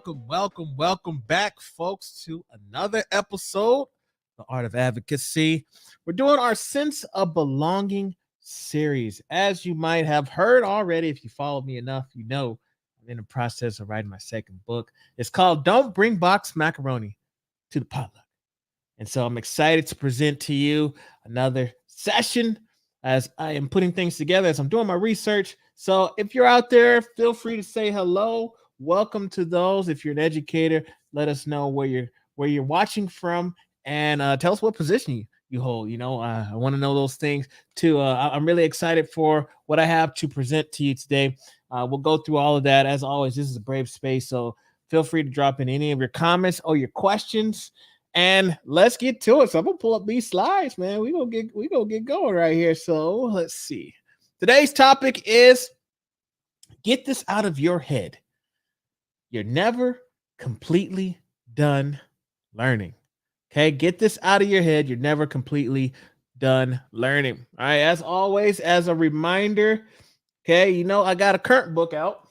welcome back, folks, to another episode, The Art of Advocacy. We're doing our Sense of Belonging series. As you might have heard already, if you followed me enough, you know I'm in the process of writing my second book. It's called Don't Bring Box Macaroni to the Potluck. And so I'm excited to present to you another session as I am putting things together, as I'm doing my research. So if you're out there, feel free to say hello. Welcome to those. If you're an educator, let us know where you're watching from, and tell us what position you hold. I want to know those things too. I'm really excited for what I have to present to you today. We'll go through all of that. As always, this is a brave space, so feel free to drop in any of your comments or your questions. And let's get to it. So I'm gonna pull up these slides, man. We gonna get going right here. So let's see. Today's topic is get this out of your head. You're never completely done learning. Okay, get this out of your head. You're never completely done learning. All right, as always, as a reminder, okay, I got a current book out,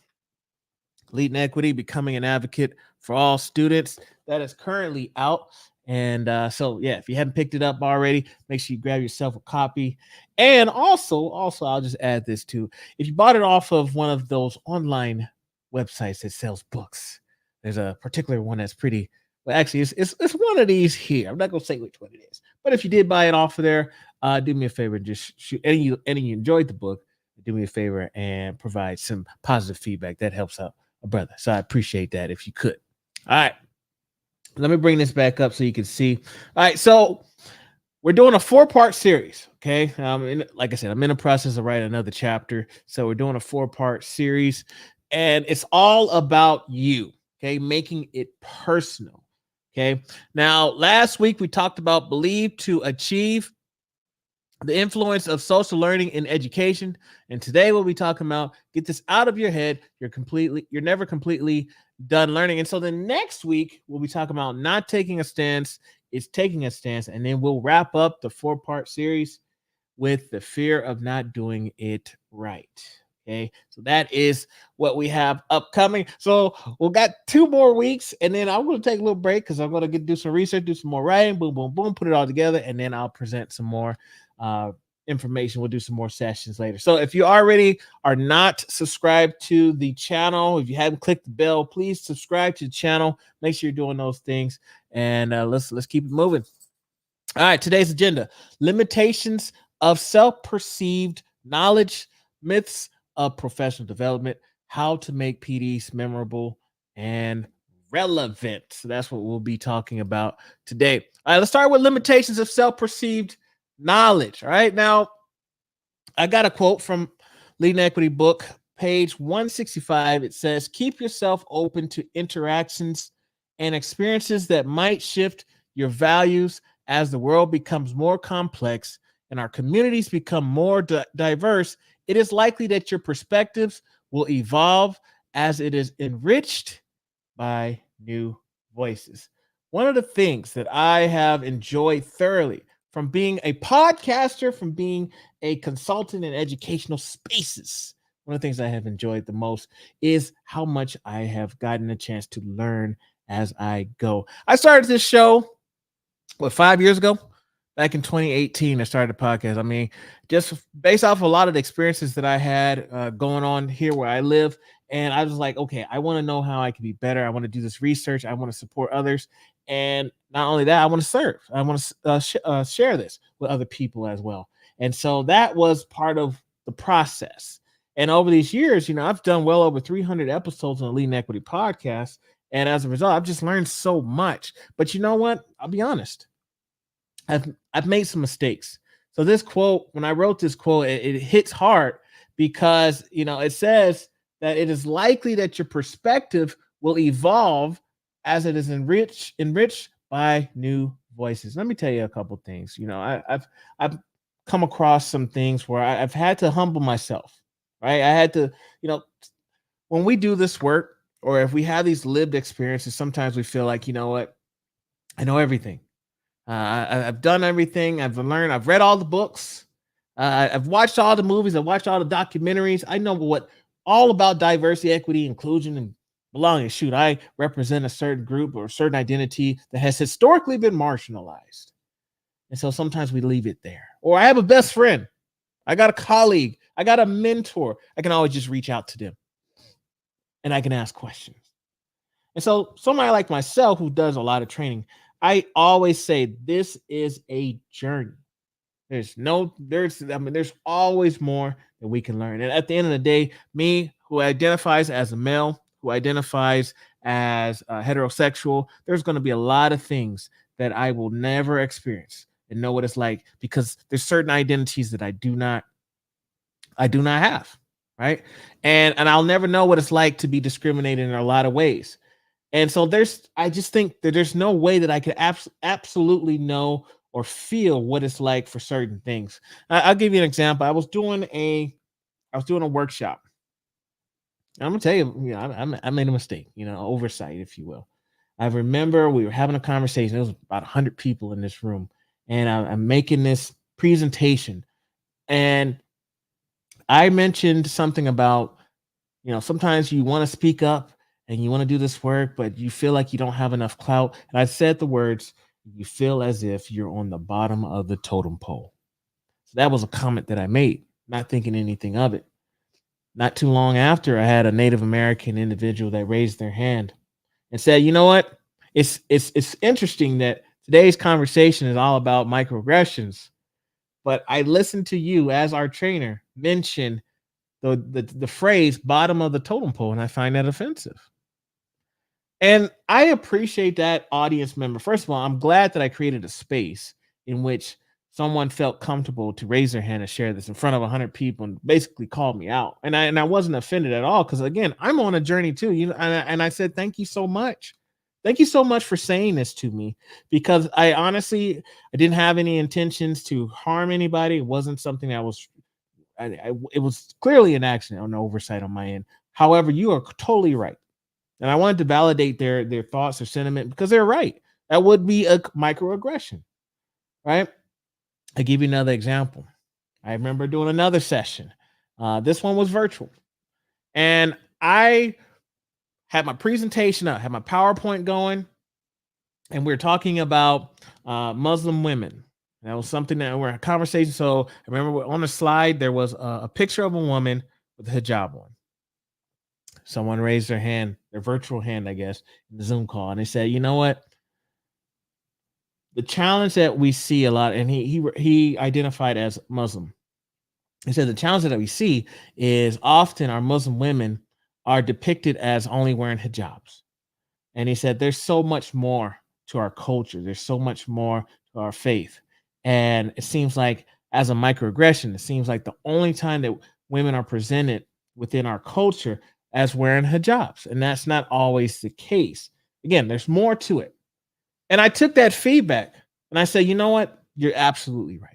Lead in Equity, Becoming an Advocate for All Students, that is currently out. And so, yeah, if you haven't picked it up already, make sure you grab yourself a copy. And also, I'll just add this too. If you bought it off of one of those online websites that sells books, there's a particular one that's pretty, well, actually, it's one of these here. I'm not going to say which one it is. But if you did buy it off of there, do me a favor and just shoot. And you enjoyed the book, do me a favor and provide some positive feedback. That helps out a brother. So I appreciate that if you could. All right. Let me bring this back up so you can see. All right, so we're doing a 4-part series, okay? Like I said, I'm in the process of writing another chapter, so we're doing a 4-part series, and it's all about you, okay? Making it personal, okay? Now, last week we talked about believe to achieve, the influence of social learning in education, and today we'll be talking about get this out of your head. You're never completely done learning. And so the next week we'll be talking about not taking a stance, it's taking a stance, and then we'll wrap up the 4-part series with the fear of not doing it right. Okay, so that is what we have upcoming. So we've got 2 more weeks, and then I'm going to take a little break because I'm going to do some research, do some more writing, boom, boom, boom, put it all together, and then I'll present some more information. We'll do some more sessions later. So if you already are not subscribed to the channel, if you haven't clicked the bell, please subscribe to the channel. Make sure you're doing those things, and let's keep it moving. All right, today's agenda: limitations of self-perceived knowledge, myths of professional development, how to make PDs memorable and relevant. So that's what we'll be talking about today. All right, let's start with limitations of self-perceived knowledge. All right, now I got a quote from Lead in Equity book, page 165. It says, keep yourself open to interactions and experiences that might shift your values as the world becomes more complex and our communities become more diverse. It is likely that your perspectives will evolve as it is enriched by new voices. One of the things that I have enjoyed thoroughly from being a podcaster, from being a consultant in educational spaces, one of the things I have enjoyed the most is how much I have gotten a chance to learn as I go. I started this show, 5 years ago? Back in 2018, I started a podcast. I mean, just based off a lot of the experiences that I had going on here where I live. And I was like, okay, I want to know how I can be better. I want to do this research. I want to support others. And not only that, I want to serve. I want to share this with other people as well. And so that was part of the process. And over these years, I've done well over 300 episodes on the Lead in Equity podcast. And as a result, I've just learned so much. But you know what? I'll be honest. I've made some mistakes. So this quote, when I wrote this quote, it hits hard because, it says that it is likely that your perspective will evolve as it is enriched by new voices. Let me tell you a couple things. I've come across some things where I've had to humble myself, right? I had to, when we do this work, or if we have these lived experiences, sometimes we feel like, you know what, I know everything. I've done everything. I've learned. I've read all the books. I've watched all the movies. I've watched all the documentaries. I know all about diversity, equity, inclusion, and Belonging. Shoot, I represent a certain group or a certain identity that has historically been marginalized. And so sometimes we leave it there. Or I have a best friend. I got a colleague. I got a mentor. I can always just reach out to them and I can ask questions. And so somebody like myself who does a lot of training, I always say this is a journey. There's always more that we can learn. And at the end of the day, me who identifies as a male, who identifies as heterosexual, there's going to be a lot of things that I will never experience and know what it's like because there's certain identities that I do not have, right? And I'll never know what it's like to be discriminated in a lot of ways. And so I just think that there's no way that I could absolutely know or feel what it's like for certain things. I'll give you an example. I was doing a workshop. I'm gonna tell you, I made a mistake, oversight, if you will. I remember we were having a conversation. There was about 100 people in this room, and I'm making this presentation, and I mentioned something about, sometimes you want to speak up and you want to do this work, but you feel like you don't have enough clout. And I said the words, you feel as if you're on the bottom of the totem pole. So that was a comment that I made, not thinking anything of it. Not too long after, I had a Native American individual that raised their hand and said, you know what? It's interesting that today's conversation is all about microaggressions, but I listened to you as our trainer mention the phrase bottom of the totem pole, and I find that offensive. And I appreciate that audience member. First of all, I'm glad that I created a space in which someone felt comfortable to raise their hand and share this in front of 100 people and basically called me out. And I wasn't offended at all because again, I'm on a journey too. And I said thank you so much. Thank you so much for saying this to me because I didn't have any intentions to harm anybody. It wasn't something that was it was clearly an accident, an oversight on my end. However, you are totally right. And I wanted to validate their thoughts or sentiment because they're right. That would be a microaggression, right? I give you another example. I remember doing another session. This one was virtual, and I had my presentation up, had my PowerPoint going, and we are talking about Muslim women. That was something that we're in a conversation. So I remember on the slide there was a picture of a woman with a hijab on. Someone raised their hand, their virtual hand, I guess, in the Zoom call, and they said, "You know what? The challenge that we see a lot," and he identified as Muslim. He said the challenge that we see is often our Muslim women are depicted as only wearing hijabs. And he said there's so much more to our culture. There's so much more to our faith. And it seems like as a microaggression, it seems like the only time that women are presented within our culture as wearing hijabs. And that's not always the case. Again, there's more to it. And I took that feedback and I said, you know what? You're absolutely right.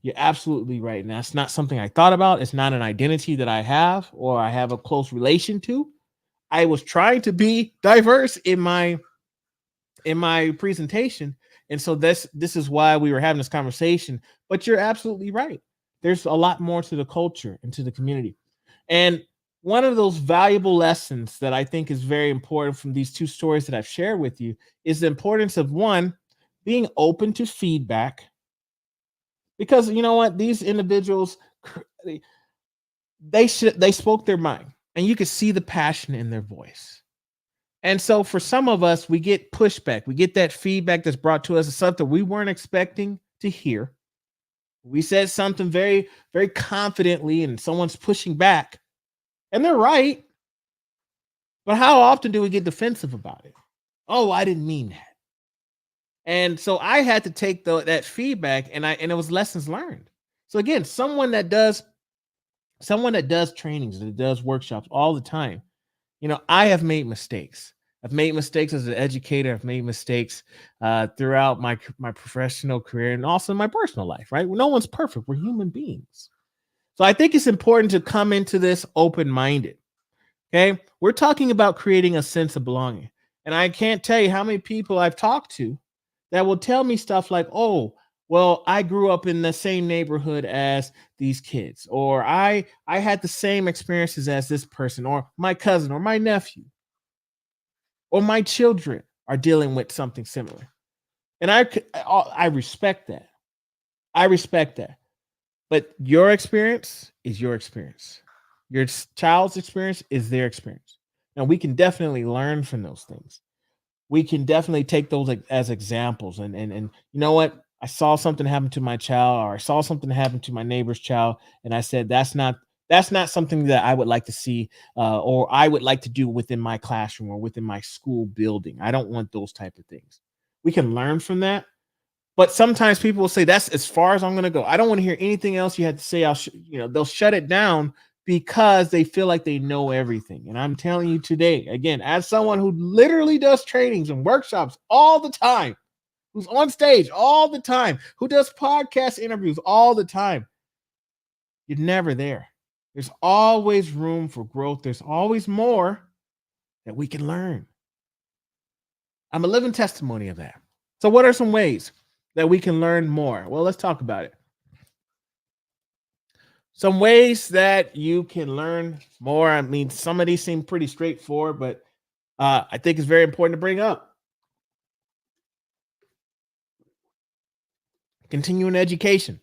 You're absolutely right. And that's not something I thought about. It's not an identity that I have or I have a close relation to. I was trying to be diverse in my presentation. And so this is why we were having this conversation. But you're absolutely right. There's a lot more to the culture and to the community. And one of those valuable lessons that I think is very important from these two stories that I've shared with you is the importance of one, being open to feedback. Because you know what? These individuals, they spoke their mind and you could see the passion in their voice. And so for some of us, we get pushback. We get that feedback that's brought to us as something we weren't expecting to hear. We said something very, very confidently, and someone's pushing back, and they're right. But how often do we get defensive about it? Oh, I didn't mean that. And so I had to take that feedback, and it was lessons learned. So again, someone that does trainings, that does workshops all the time. I have made mistakes. I've made mistakes as an educator. I've made mistakes throughout my professional career and also in my personal life, right? No one's perfect. We're human beings. So I think it's important to come into this open-minded. Okay. We're talking about creating a sense of belonging. And I can't tell you how many people I've talked to that will tell me stuff like, oh, well, I grew up in the same neighborhood as these kids, or I had the same experiences as this person, or my cousin, or my nephew. or my children are dealing with something similar. And I respect that. I respect that. But your experience is your experience. Your child's experience is their experience. And we can definitely learn from those things. We can definitely take those as examples. And you know what? I saw something happen to my child, or I saw something happen to my neighbor's child, and I said that's not something that I would like to see, or I would like to do within my classroom or within my school building. I don't want those type of things. We can learn from that, but sometimes people will say that's as far as I'm going to go. I don't want to hear anything else you had to say. They'll shut it down because they feel like they know everything. And I'm telling you today, again, as someone who literally does trainings and workshops all the time, who's on stage all the time, who does podcast interviews all the time, you're never there. There's always room for growth. There's always more that we can learn. I'm a living testimony of that. So, what are some ways that we can learn more? Well, let's talk about it. Some ways that you can learn more. I mean, some of these seem pretty straightforward, but I think it's very important to bring up. Continuing education.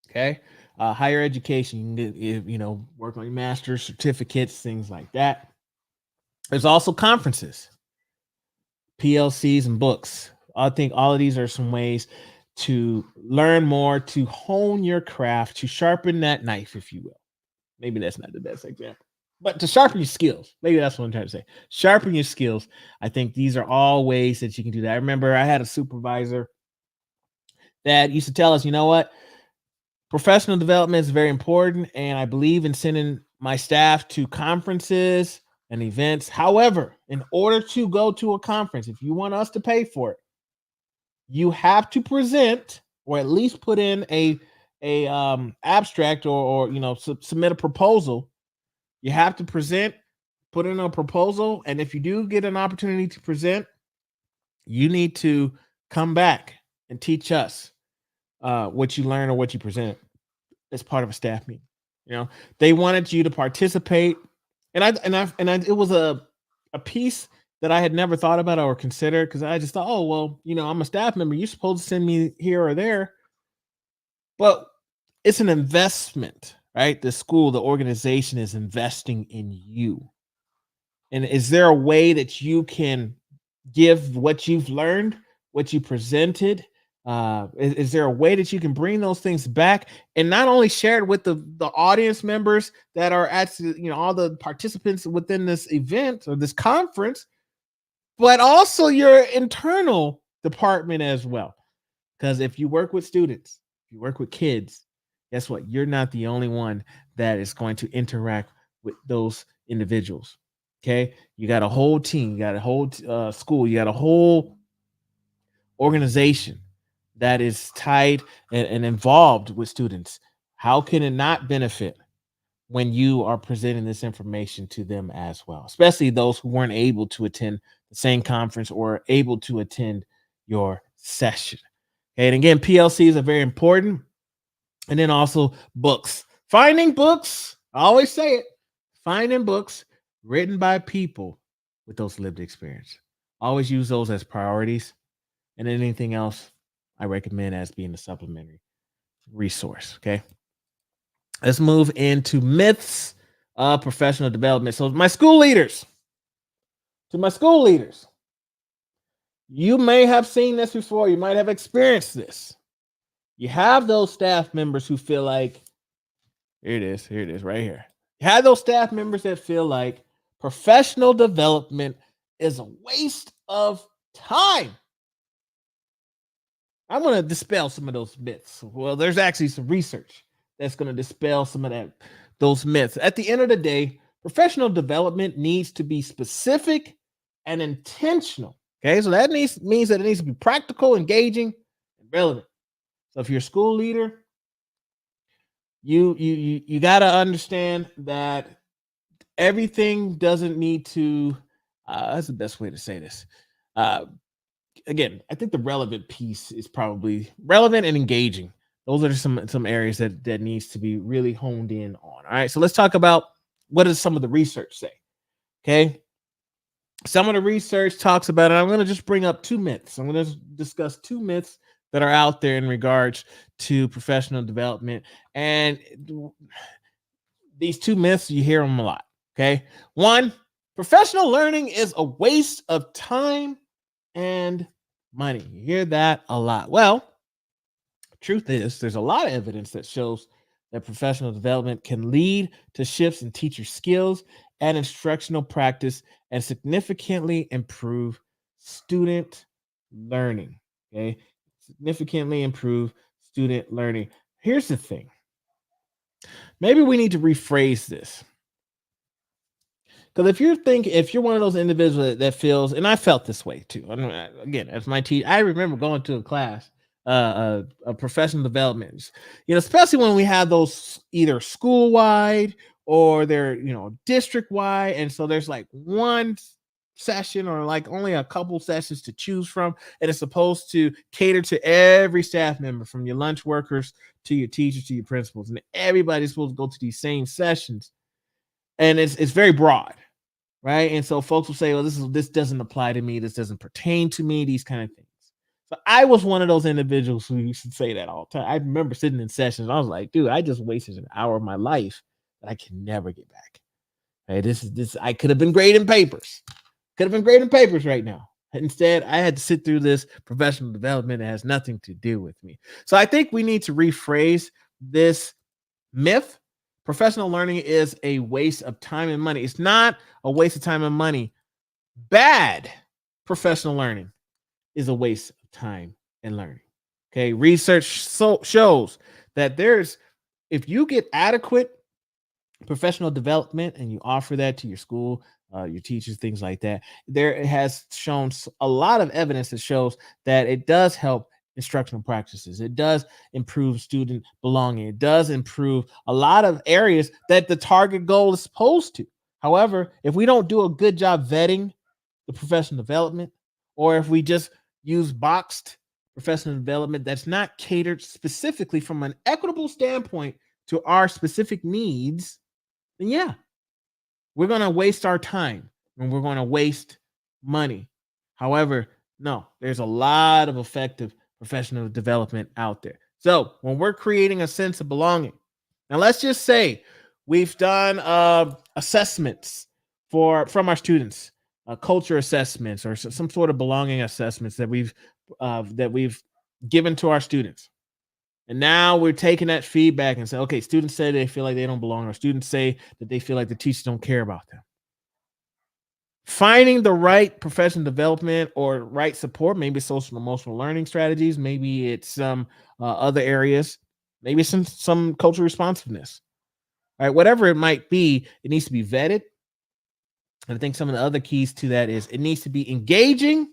Okay. Higher education. You can get, work on your master's, certificates, things like that. There's also conferences, PLCs, and books. I think all of these are some ways to learn more, to hone your craft, to sharpen that knife, if you will. Maybe that's not the best example, but to sharpen your skills. Maybe that's what I'm trying to say. Sharpen your skills. I think these are all ways that you can do that. I remember I had a supervisor that used to tell us, you know what? Professional development is very important, and I believe in sending my staff to conferences and events. However, in order to go to a conference, if you want us to pay for it, you have to present or at least put in a abstract or submit a proposal. You have to present, put in a proposal, and if you do get an opportunity to present, you need to come back and teach us what you learn or what you present as part of a staff meeting. They wanted you to participate, and it was a piece that I had never thought about or considered, because I just thought, oh well, I'm a staff member. You're supposed to send me here or there, but it's an investment, right? The school, the organization is investing in you. And is there a way that you can give what you've learned, what you presented? Is there a way that you can bring those things back and not only share it with the audience members that are at, all the participants within this event or this conference, but also your internal department as well? Because if you work with students, if you work with kids, guess what? You're not the only one that is going to interact with those individuals. Okay. You got a whole team, you got a whole school, you got a whole organization that is tied and involved with students. How can it not benefit when you are presenting this information to them as well, especially those who weren't able to attend the same conference or able to attend your session? Okay, and again, PLCs are very important. And then also books. Finding books, I always say it, finding books written by people with those lived experience. Always use those as priorities. And anything else I recommend as being a supplementary resource. Okay. Let's move into myths of professional development. So, to my school leaders, you may have seen this before. You might have experienced this. You have those staff members who feel like, here it is right here. You have those staff members that feel like professional development is a waste of time. I'm going to dispel some of those myths. Well, there's actually some research that's going to dispel some of those myths. At the end of the day, professional development needs to be specific and intentional. Okay, so that means that it needs to be practical, engaging, and relevant. So if you're a school leader, you got to understand that everything doesn't need to. That's the best way to say this. Again, I think the relevant piece is probably relevant and engaging. Those are some areas that needs to be really honed in on. All right, so let's talk about what does some of the research say. Okay, Some of the research talks about it. I'm going to just bring up two myths. I'm going to discuss two myths that are out there in regards to professional development. And these two myths, you hear them a lot. Okay. One, professional learning is a waste of time and money. You hear that a lot. Well, truth is, there's a lot of evidence that shows that professional development can lead to shifts in teacher skills and instructional practice and significantly improve student learning. Okay. Significantly improve student learning. Here's the thing, maybe we need to rephrase this. Because if you're one of those individuals that feels, and I felt this way too. Again, as my teacher, I remember going to a class, of professional development. Especially when we have those either school wide or they're district wide, and so there's like one session or like only a couple sessions to choose from, and it's supposed to cater to every staff member, from your lunch workers to your teachers to your principals, and everybody's supposed to go to these same sessions, and it's very broad, right? And so folks will say, "Well, this doesn't apply to me. This doesn't pertain to me." These kind of things. So I was one of those individuals who used to say that all the time. I remember sitting in sessions. I was like, "Dude, I just wasted an hour of my life that I can never get back." Hey, this. I could have been great in papers. Could have been great in papers right now. Instead, I had to sit through this professional development that has nothing to do with me. So I think we need to rephrase this myth. Professional learning is a waste of time and money. It's not a waste of time and money. Bad professional learning is a waste of time and learning. Okay. Research shows that if you get adequate professional development and you offer that to your school, your teachers, things like that, there has shown a lot of evidence that shows that it does help instructional practices. It does improve student belonging. It does improve a lot of areas that the target goal is supposed to. However, if we don't do a good job vetting the professional development, or if we just use boxed professional development that's not catered specifically from an equitable standpoint to our specific needs, then yeah, we're going to waste our time and we're going to waste money. However, no, there's a lot of effective professional development out there. So when we're creating a sense of belonging, now let's just say we've done assessments from our students, culture assessments or some sort of belonging assessments that we've given to our students. And now we're taking that feedback and say, okay, students say they feel like they don't belong, or students say that they feel like the teachers don't care about them. Finding the right professional development or right support, maybe social emotional learning strategies, maybe it's some other areas, maybe some cultural responsiveness, right? Whatever it might be, it needs to be vetted. And I think some of the other keys to that is it needs to be engaging,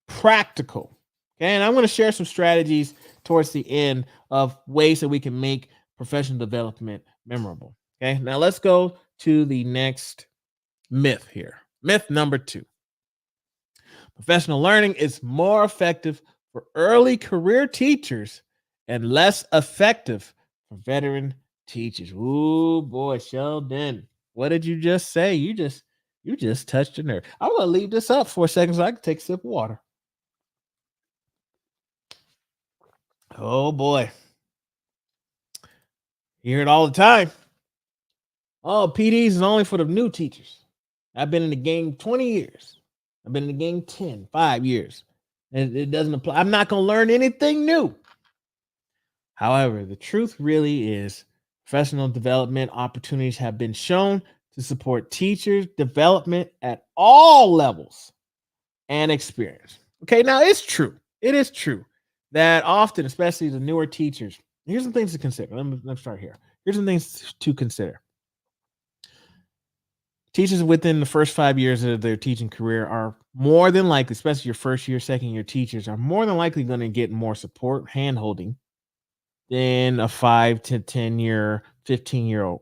practical. Okay, and I'm going to share some strategies towards the end of ways that we can make professional development memorable. Okay, now let's go to the next myth here. Myth number 2. Professional learning is more effective for early career teachers and less effective for veteran teachers. Ooh, boy, Sheldon, what did you just say? You just touched a nerve. I'm going to leave this up for a second so I can take a sip of water. Oh boy. You hear it all the time. Oh, PDs is only for the new teachers. I've been in the game 20 years. I've been in the game 5 years. And it doesn't apply. I'm not going to learn anything new. However, the truth really is professional development opportunities have been shown to support teachers' development at all levels and experience. Okay, now it's true. It is true that often, especially the newer teachers, here's some things to consider. Let's start here. Here's some things to consider. Teachers within the first 5 years of their teaching career are more than likely, especially your first year, second year teachers, are more than likely going to get more support, hand holding, than a 5 to 10 year, 15-year-old,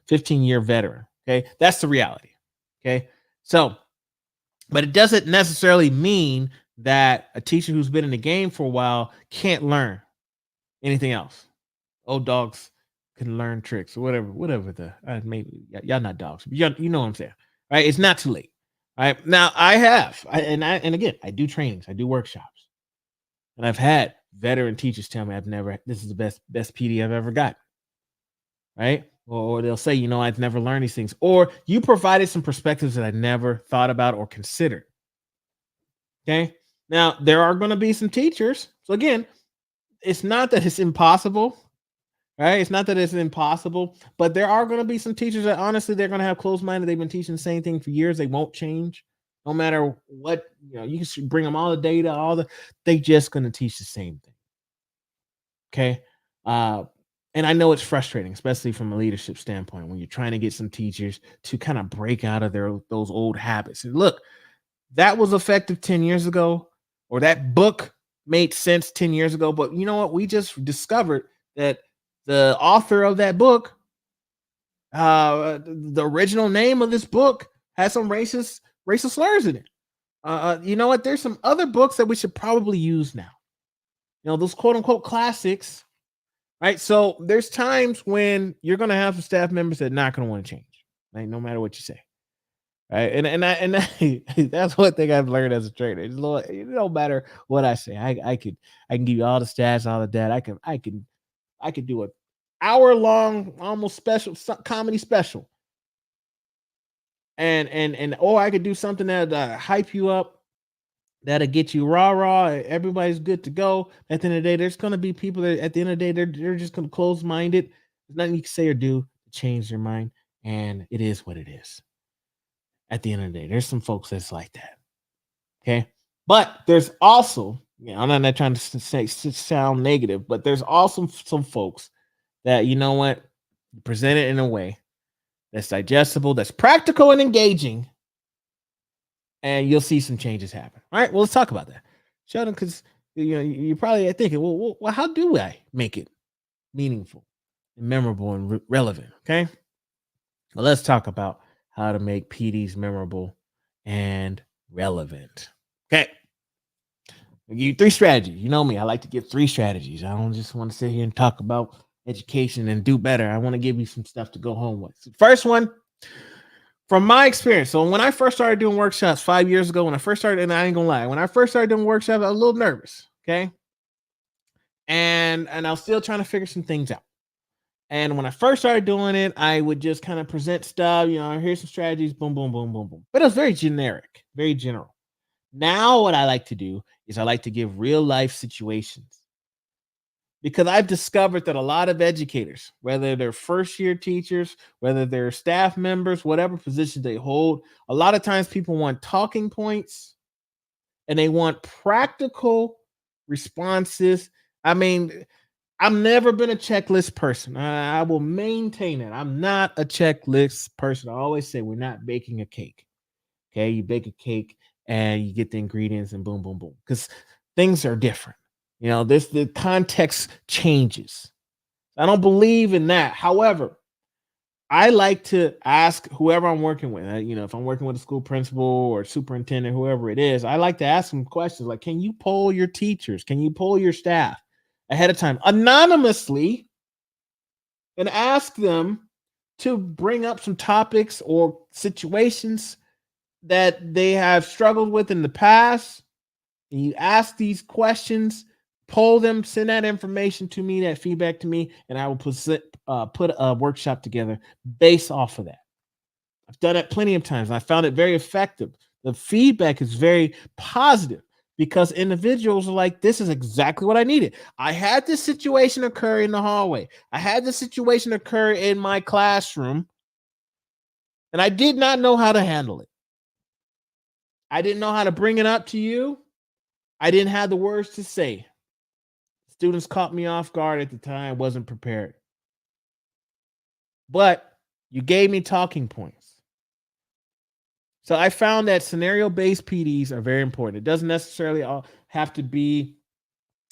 15-year veteran. Okay, that's the reality. Okay, so, but it doesn't necessarily mean that a teacher who's been in the game for a while can't learn anything else. Old dogs can learn tricks or whatever the maybe y'all not dogs, but you know what I'm saying, right? It's not too late. Right now, and again, I do trainings, I do workshops, and I've had veteran teachers tell me this is the best PD I've ever got, right? Or they'll say, I've never learned these things, or you provided some perspectives that I never thought about or considered. Okay, now there are going to be some teachers. So again, it's not that it's impossible. Right? It's not that it's impossible, but there are going to be some teachers that honestly they're going to have closed minded. They've been teaching the same thing for years. They won't change, no matter what. You can bring them all the data, they just going to teach the same thing. Okay, and I know it's frustrating, especially from a leadership standpoint, when you're trying to get some teachers to kind of break out of those old habits. And look, that was effective 10 years ago, or that book made sense 10 years ago. But you know what? We just discovered that the author of that book, the original name of this book has some racist slurs in it. You know what? There's some other books that we should probably use now. Those quote unquote classics, right? So there's times when you're going to have some staff members that are not going to want to change, right? No matter what you say. Right. That's one thing I've learned as a trainer. It don't matter what I say. I can give you all the stats, all of that. I could do an hour-long, almost special comedy special. And or I could do something that hype you up, that'll get you rah. Everybody's good to go. At the end of the day, there's gonna be people that at the end of the day, they're just gonna close-minded. There's nothing you can say or do to change their mind, and it is what it is. At the end of the day, there's some folks that's like that. Okay. But there's also, I'm not trying to sound negative, but there's also some folks that, present it in a way that's digestible, that's practical and engaging, and you'll see some changes happen. All right. Well, let's talk about that, Sheldon, because you're probably thinking, well, how do I make it meaningful and memorable and relevant? Okay. Well, let's talk about how to make PDs memorable and relevant. Okay. I'll give you 3 strategies. You know me, I like to give 3 strategies. I don't just want to sit here and talk about education and do better. I want to give you some stuff to go home with. So first one, from my experience. So when I first started doing workshops 5 years ago, and I ain't gonna lie, when I first started doing workshops, I was a little nervous. Okay. And I was still trying to figure some things out. And when I first started doing it, I would just kind of present stuff, here's some strategies, boom, boom, boom, boom, boom. But it was very generic, very general. Now, what I like to do is I like to give real life situations, because I've discovered that a lot of educators, whether they're first year teachers, whether they're staff members, whatever position they hold, a lot of times people want talking points and they want practical responses. I mean, I've never been a checklist person. I will maintain it. I'm not a checklist person. I always say we're not baking a cake. Okay, you bake a cake and you get the ingredients and boom, boom, boom. Because things are different. The context changes. I don't believe in that. However, I like to ask whoever I'm working with, if I'm working with a school principal or superintendent, whoever it is, I like to ask them questions like, can you poll your teachers? Can you poll your staff ahead of time anonymously and ask them to bring up some topics or situations that they have struggled with in the past? And you ask these questions, poll them, send that information to me, that feedback to me, and I will put a workshop together based off of that. I've done it plenty of times, and I found it very effective. The feedback is very positive because individuals are like, this is exactly what I needed. I had this situation occur in the hallway. I had this situation occur in my classroom, and I did not know how to handle it. I didn't know how to bring it up to you. I didn't have the words to say. Students caught me off guard at the time, wasn't prepared. But you gave me talking points. So I found that scenario-based PDs are very important. It doesn't necessarily all have to be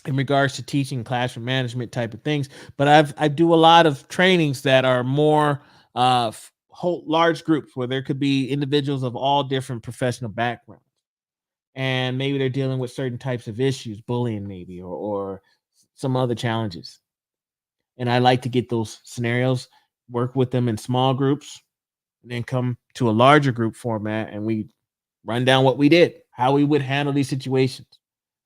in regards to teaching, classroom management type of things, but I do a lot of trainings that are more whole large groups where there could be individuals of all different professional backgrounds. And maybe they're dealing with certain types of issues, bullying maybe, or some other challenges. And I like to get those scenarios, work with them in small groups, and then come to a larger group format and we run down what we did, how we would handle these situations.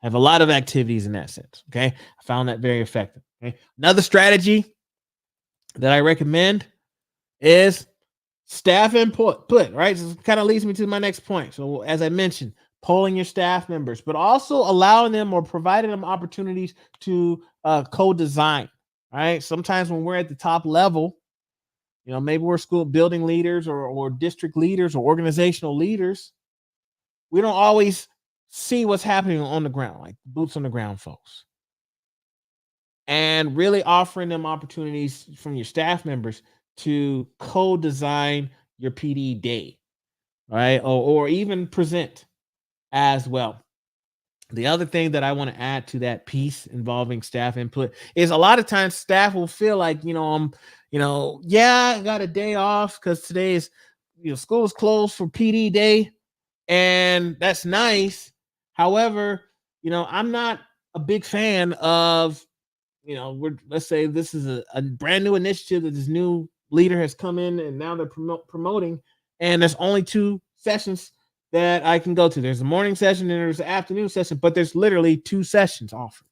I have a lot of activities in that sense. Okay. I found that very effective. Okay. Another strategy that I recommend is staff input. Right. So it kind of leads me to my next point. So, as I mentioned, polling your staff members, but also allowing them or providing them opportunities to co-design. Right. Sometimes when we're at the top level, maybe we're school building leaders or district leaders or organizational leaders. We don't always see what's happening on the ground, like boots on the ground folks. And really offering them opportunities from your staff members to co-design your PD day, right? Or even present as well. The other thing that I want to add to that piece involving staff input is a lot of times staff will feel like, yeah, I got a day off because today is, school is closed for PD day, and that's nice. However, I'm not a big fan of, let's say this is a brand new initiative that this new leader has come in and now they're promoting, and there's only two sessions that I can go to. There's a morning session and there's an afternoon session, but there's literally two sessions offered.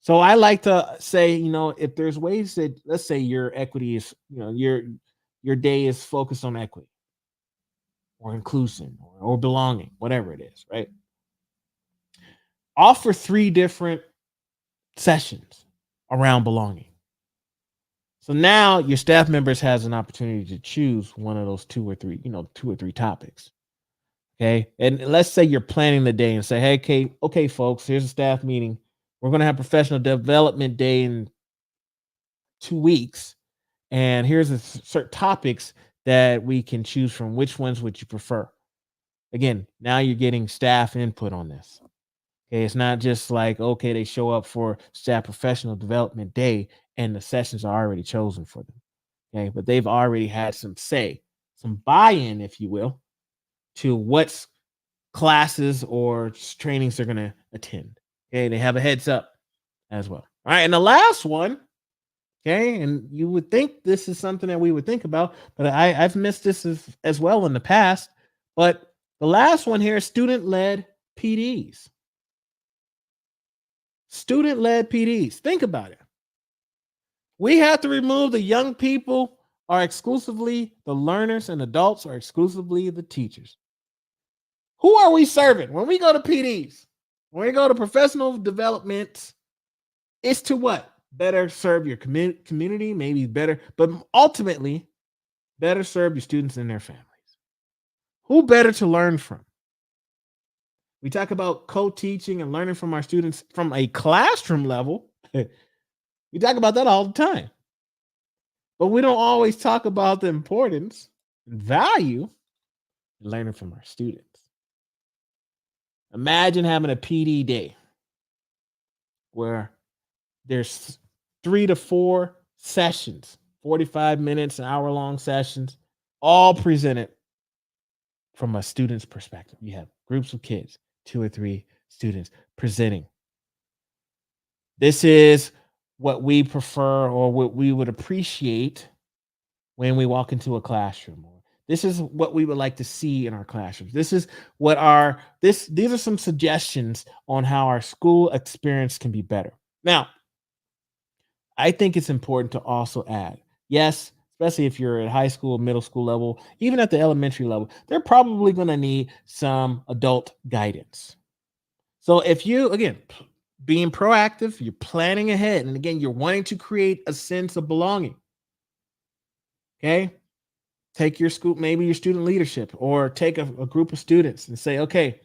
So I like to say, if there's ways that, let's say your equity is, your day is focused on equity or inclusion or belonging, whatever it is, right? Offer 3 different sessions around belonging. So now your staff members has an opportunity to choose one of those 2 or 3 topics. Okay. And let's say you're planning the day and say, hey, okay, folks, here's a staff meeting. We're going to have professional development day in 2 weeks. And here's certain topics that we can choose from. Which ones would you prefer? Again, now you're getting staff input on this. Okay, it's not just like, okay, they show up for staff professional development day and the sessions are already chosen for them. Okay, but they've already had some say, some buy-in, if you will, to what's classes or trainings they're going to attend. Okay, they have a heads up as well. All right, and the last one, okay, and you would think this is something that we would think about, but I've missed this as well in the past. But the last one here is student-led PDs. Student-led PDs. Think about it. We have to remove the young people are exclusively the learners and adults are exclusively the teachers. Who are we serving when we go to PDs? When we go to professional development, it's to what? Better serve your community, maybe better, but ultimately better serve your students and their families. Who better to learn from? We talk about co-teaching and learning from our students from a classroom level. We talk about that all the time. But we don't always talk about the importance and value of learning from our students. Imagine having a PD day where there's 3 to 4 sessions, 45 minutes, an hour-long sessions, all presented from a student's perspective. You have groups of kids, 2 or 3 students presenting. This is what we prefer or what we would appreciate when we walk into a classroom. This is what we would like to see in our classrooms. This is what these are some suggestions on how our school experience can be better. Now, I think it's important to also add, yes, especially if you're at high school, middle school level, even at the elementary level, they're probably going to need some adult guidance. So if you, again, being proactive, you're planning ahead, and again, you're wanting to create a sense of belonging. Okay. Take your school, maybe your student leadership, or take a group of students and say, okay,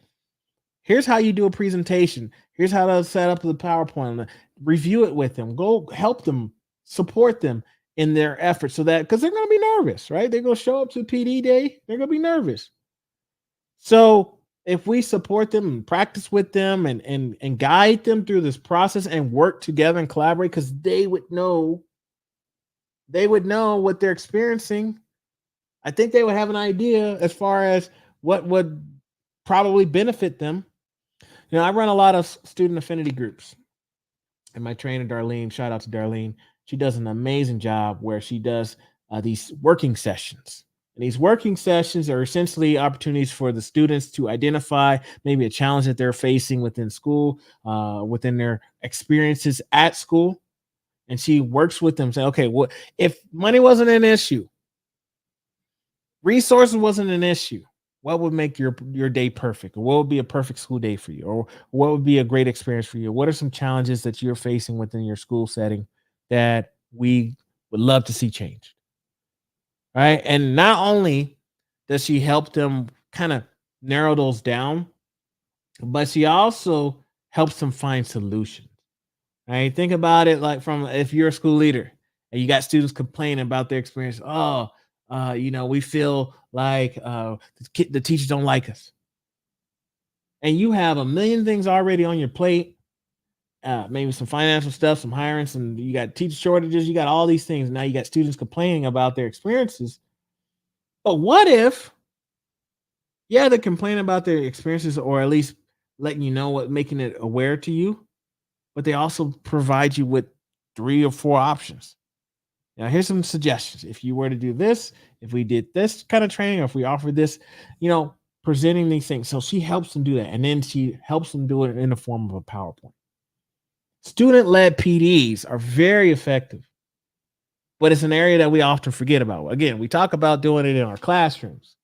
here's how you do a presentation. Here's how to set up the PowerPoint. Review it with them. Go help them, support them in their efforts so that, because they're going to be nervous, right? They're going to show up to PD day. They're going to be nervous. So if we support them and practice with them and guide them through this process and work together and collaborate, because they would know what they're experiencing. I think they would have an idea as far as what would probably benefit them. I run a lot of student affinity groups. And my trainer, Darlene, shout out to Darlene. She does an amazing job where she does these working sessions. And these working sessions are essentially opportunities for the students to identify maybe a challenge that they're facing within school, within their experiences at school. And she works with them, say, okay, well, if money wasn't an issue, resources wasn't an issue, what would make your day perfect? Or what would be a perfect school day for you? Or what would be a great experience for you? What are some challenges that you're facing within your school setting that we would love to see changed? Right. And not only does she help them kind of narrow those down, but she also helps them find solutions. Right. Think about it like from if you're a school leader and you got students complaining about their experience. Oh, we feel like the teachers don't like us. And you have a million things already on your plate, maybe some financial stuff, some hiring, some you got teacher shortages, you got all these things. Now you got students complaining about their experiences. But what if, yeah, they're complaining about their experiences or at least letting you know what, making it aware to you, but they also provide you with 3 or 4 options. Now, here's some suggestions. If you were to do this, if we did this kind of training, or if we offered this, you know, presenting these things. So she helps them do that. And then she helps them do it in the form of a PowerPoint. Student led PDs are very effective, but it's an area that we often forget about. Again, we talk about doing it in our classrooms.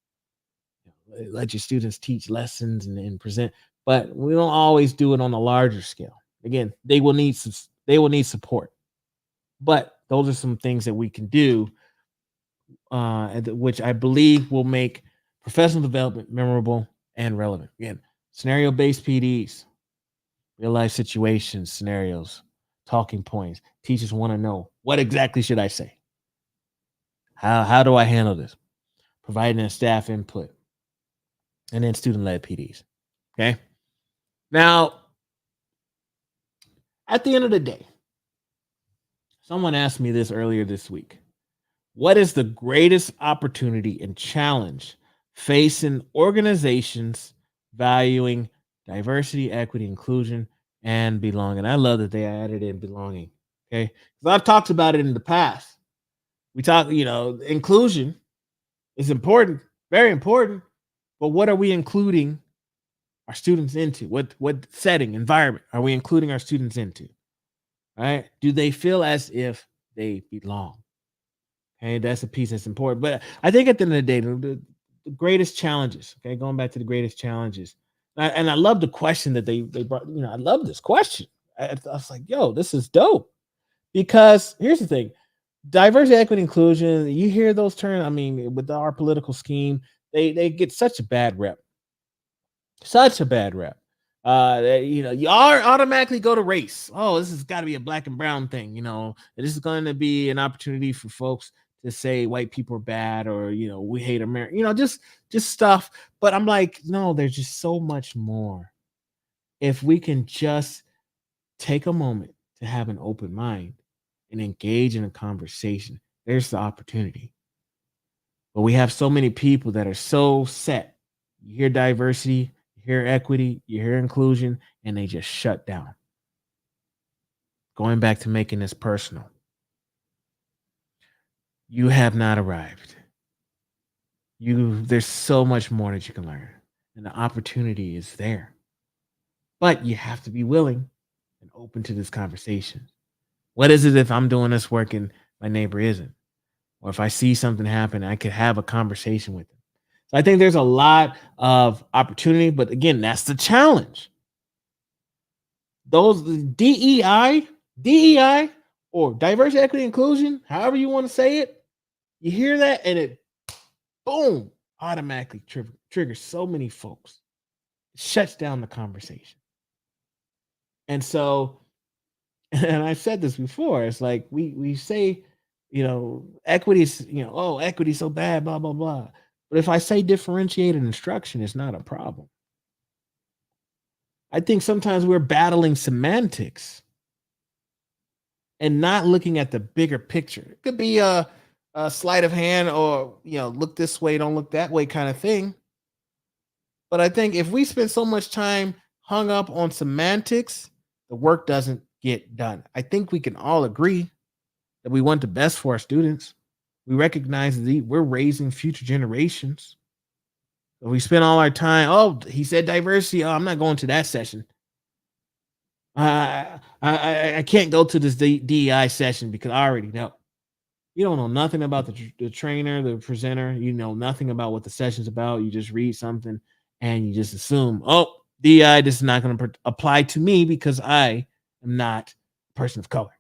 Let your students teach lessons and present, but we don't always do it on a larger scale. Again, they will need support, but those are some things that we can do, which I believe will make professional development memorable and relevant. Again, scenario based PDs, real life situations, scenarios, talking points. Teachers want to know, what exactly should I say? How do I handle this? Providing a staff input, and then student led PDs. Okay. Now, at the end of the day, someone asked me this earlier this week. What is the greatest opportunity and challenge facing organizations valuing diversity, equity, inclusion, and belonging? I love that they added in belonging. Okay. Because I've talked about it in the past. We talk, inclusion is important, very important. But what are we including our students into? What setting, environment are we including our students into? Right? Do they feel as if they belong? Okay, that's a piece that's important. But I think at the end of the day, the greatest challenges. Okay, going back to the greatest challenges, and I love the question that they brought. I love this question. I was like, yo, this is dope. Because here's the thing: diversity, equity, inclusion. You hear those terms. I mean, with our political scheme, they get such a bad rep. Such a bad rep. You automatically go to race. Oh, this has got to be a black and brown thing. This is going to be an opportunity for folks to say white people are bad, or we hate America. Just stuff. But I'm like, no, there's just so much more. If we can just take a moment to have an open mind and engage in a conversation, there's the opportunity. But we have so many people that are so set. You hear diversity, you hear equity, you hear inclusion, and they just shut down. Going back to making this personal. You have not arrived. There's so much more that you can learn. And the opportunity is there. But you have to be willing and open to this conversation. What is it if I'm doing this work and my neighbor isn't? Or if I see something happen, I could have a conversation with them. So I think there's a lot of opportunity, but again, that's the challenge. Those DEI, or diversity, equity, inclusion, however you want to say it, you hear that and it, boom, automatically triggers so many folks. It shuts down the conversation. And so, and I've said this before, it's like we say, equity is, equity is so bad, blah, blah, blah. But if I say differentiated instruction, it's not a problem. I think sometimes we're battling semantics and not looking at the bigger picture. It could be a sleight of hand, or look this way, don't look that way kind of thing. But I think if we spend so much time hung up on semantics, the work doesn't get done. I think we can all agree. that we want the best for our students. We recognize that we're raising future generations. So we spend all our time. Oh, he said diversity. Oh, I'm not going to that session. I can't go to this DEI session because I already know. You don't know nothing about the trainer, the presenter. You know nothing about what the session's about. You just read something and you just assume, oh, DEI, this is not going to apply to me because I am not a person of color.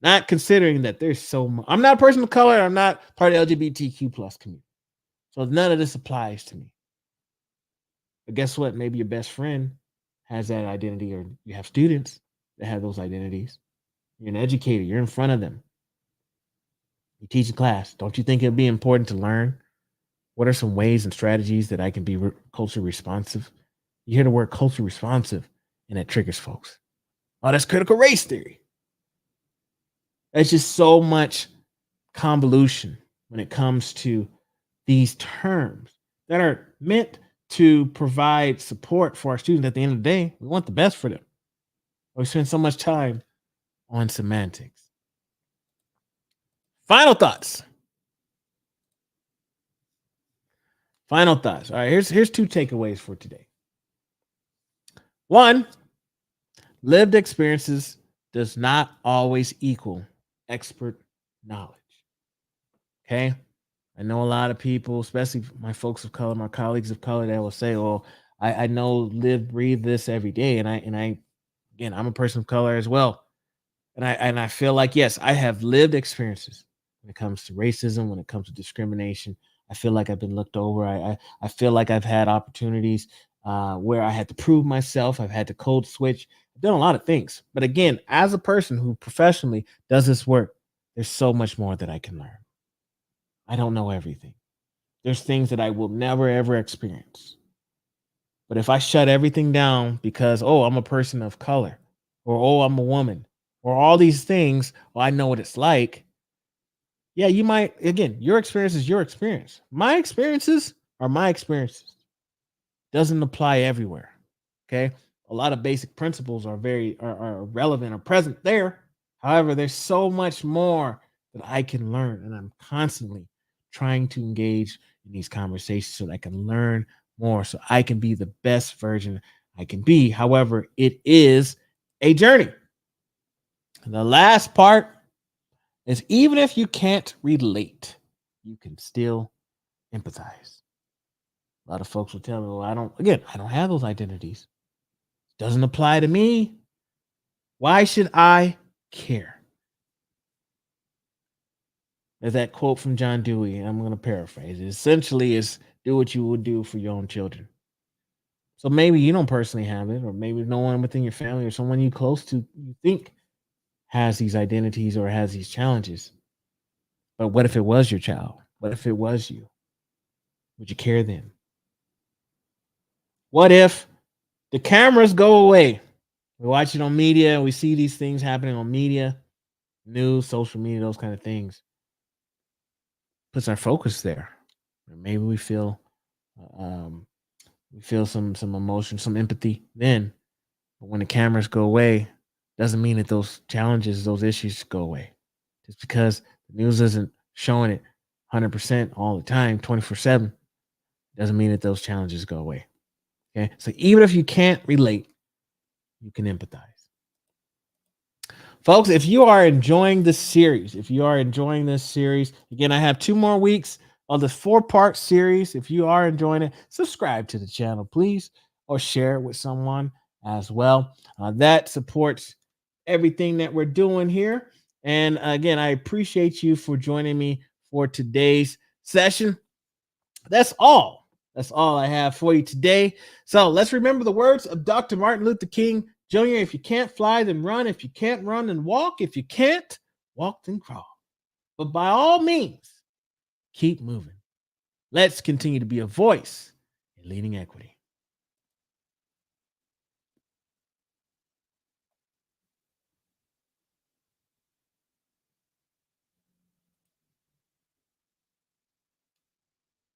Not considering that there's so much. I'm not a person of color. I'm not part of the LGBTQ plus community. So none of this applies to me. But guess what? Maybe your best friend has that identity, or you have students that have those identities. You're an educator. You're in front of them. You teach a class. Don't you think it'd be important to learn what are some ways and strategies that I can be culture responsive? You hear the word culture responsive, and it triggers folks. Oh, that's critical race theory. It's just so much convolution when it comes to these terms that are meant to provide support for our students. At the end of the day, we want the best for them. We spend so much time on semantics. Final thoughts. Final thoughts. All right, here's two takeaways for today. One, lived experiences does not always equal expert knowledge. Okay? I know a lot of people, especially my folks of color, my colleagues of color, that will say, "Oh, I know, live, breathe this every day," and I, again, I'm a person of color as well, and I feel like yes, I have lived experiences when it comes to racism, when it comes to discrimination. I feel like I've been looked over. I feel like I've had opportunities where I had to prove myself. I've had to code switch. I've done a lot of things, but again, as a person who professionally does this work, there's so much more that I can learn. I don't know everything. There's things that I will never ever experience. But if I shut everything down because, oh, I'm a person of color, or oh, I'm a woman, or all these things, well, I know what it's like. Yeah, you might, again, your experience is your experience. My experiences are my experiences. Doesn't apply everywhere. Okay. A lot of basic principles are are relevant or present there. However, there's so much more that I can learn, and I'm constantly trying to engage in these conversations so that I can learn more, so I can be the best version I can be. However, it is a journey. And the last part is, even if you can't relate, you can still empathize. A lot of folks will tell me, well, I don't have those identities. Doesn't apply to me. Why should I care? There's that quote from John Dewey, and I'm going to paraphrase it. Essentially, is do what you would do for your own children. So maybe you don't personally have it, or maybe no one within your family or someone you close to you think has these identities or has these challenges. But what if it was your child? What if it was you? Would you care then? What if the cameras go away? We watch it on media, we see these things happening on media, news, social media, those kind of things. Puts our focus there. Maybe um, we feel some emotion, some empathy then. But when the cameras go away, doesn't mean that those challenges, those issues go away. Just because the news isn't showing it 100% all the time, 24/7, doesn't mean that those challenges go away. Okay. So even if you can't relate, you can empathize. Folks, if you are enjoying this series, again, I have 2 more weeks on this 4-part series. If you are enjoying it, subscribe to the channel, please, or share it with someone as well. That supports everything that we're doing here. And again, I appreciate you for joining me for today's session. That's all. That's all I have for you today. So let's remember the words of Dr. Martin Luther King Jr. If you can't fly, then run. If you can't run, then walk. If you can't walk, then crawl. But by all means, keep moving. Let's continue to be a voice in leading equity.